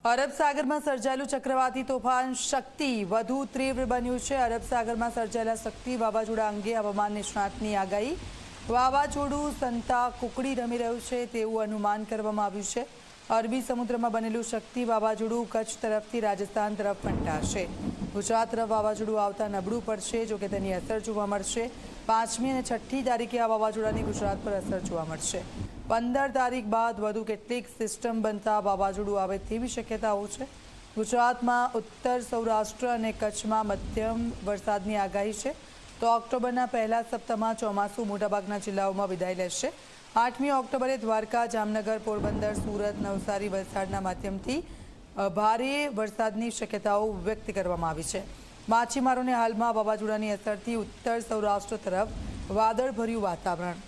અરબ સાગરમાં સર્જાયેલું ચક્રવાતી તોફાન શક્તિ વધુ તીવ્ર બન્યું છે। અરબ સાગરમાં સર્જાયેલા શક્તિ વાવાઝોડા અંગે હવામાન નિષ્ણાતની આગાહી। વાવાઝોડું સંતા કુકડી રમી રહ્યું છે તેવું અનુમાન કરવામાં આવ્યું છે। અરબી સમુદ્રમાં બનેલું શક્તિ વાવાઝોડું કચ્છ તરફથી રાજસ્થાન તરફ ફંટાશે। ગુજરાત તરફ વાવાઝોડું આવતા નબળું પડશે, જોકે તેની અસર જોવા મળશે। 5મી અને 6ઠી તારીખે આ વાવાઝોડાની ગુજરાત પર અસર જોવા મળશે। 15 તારીખ બાદ વધુ કેટલીક સિસ્ટમ બનતા વાવાઝોડું આવે તેવી શક્યતાઓ છે। ગુજરાતમાં ઉત્તર સૌરાષ્ટ્ર અને કચ્છમાં મધ્યમ વરસાદની આગાહી છે, તો ઓક્ટોબરના પહેલા સપ્તાહમાં ચોમાસું મોટાભાગના જિલ્લાઓમાં વિદાય લેશે। 8મી ઓક્ટોબરે દ્વારકા, જામનગર, પોરબંદર, સુરત, નવસારી, વલસાડના માધ્યમથી ભારે વરસાદની શક્યતાઓ વ્યક્ત કરવામાં આવી છે। માછીમારોને હાલમાં વાવાઝોડાની અસરથી ઉત્તર સૌરાષ્ટ્ર તરફ વાદળભર્યું વાતાવરણ।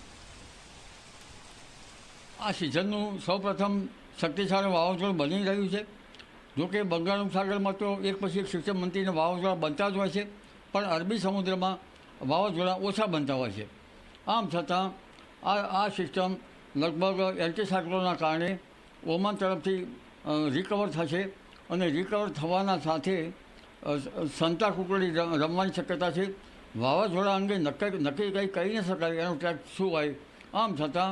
આ સિઝનનું સૌપ્રથમ શક્તિશાળી વાવાઝોડું બની રહ્યું છે। જોકે બંગાળ ઉપસાગરમાં તો એક પછી એક સિસ્ટમ બનતીને વાવાઝોડા બનતા જ હોય છે, પણ અરબી સમુદ્રમાં વાવાઝોડા ઓછા બનતા હોય છે। આમ છતાં આ સિસ્ટમ લગભગ એન્ટી સાયક્લોનના કારણે ઓમાન તરફથી રિકવર થશે અને રિકવર થવાના સાથે સંતા કુકડી રમવાની શક્યતા છે। વાવાઝોડા અંગે નક્કી કંઈ કહી ન શકાય એનો ટ્રેક શું હોય। આમ છતાં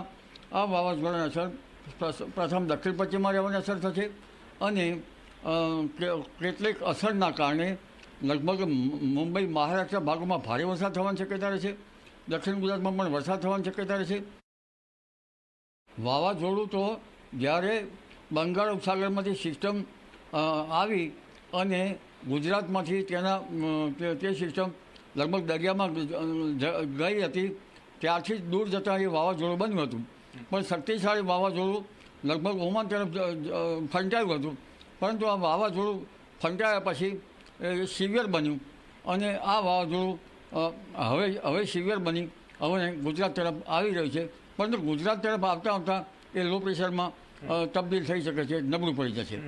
આ વાવાઝોડાની અસર પ્રથમ દક્ષિણ પશ્ચિમમાં રહેવાની અસર થશે અને કેટલીક અસરના કારણે લગભગ મુંબઈ, મહારાષ્ટ્ર ભાગોમાં ભારે વરસાદ થવાની શક્યતા રહેશે। દક્ષિણ ગુજરાતમાં પણ વરસાદ થવાની શક્યતા રહેશે। વાવાઝોડું તો જ્યારે બંગાળ ઉપસાગરમાંથી સિસ્ટમ આવી અને ગુજરાતમાંથી તે સિસ્ટમ લગભગ દરિયામાં ગઈ હતી, ત્યારથી જ દૂર જતાં એ વાવાઝોડું બન્યું હતું। પણ શક્તિશાળી વાવાઝોડું લગભગ ઓમાન તરફ ફંટાયું હતું, પરંતુ આ વાવાઝોડું ફંટાયા પછી સિવિયર બન્યું અને આ વાવાઝોડું હવે સિવિયર બની હવે ગુજરાત તરફ આવી રહ્યું છે। પરંતુ ગુજરાત તરફ આવતા એ લો પ્રેશરમાં તબદીલ થઈ શકે છે, નબળું પડી જશે।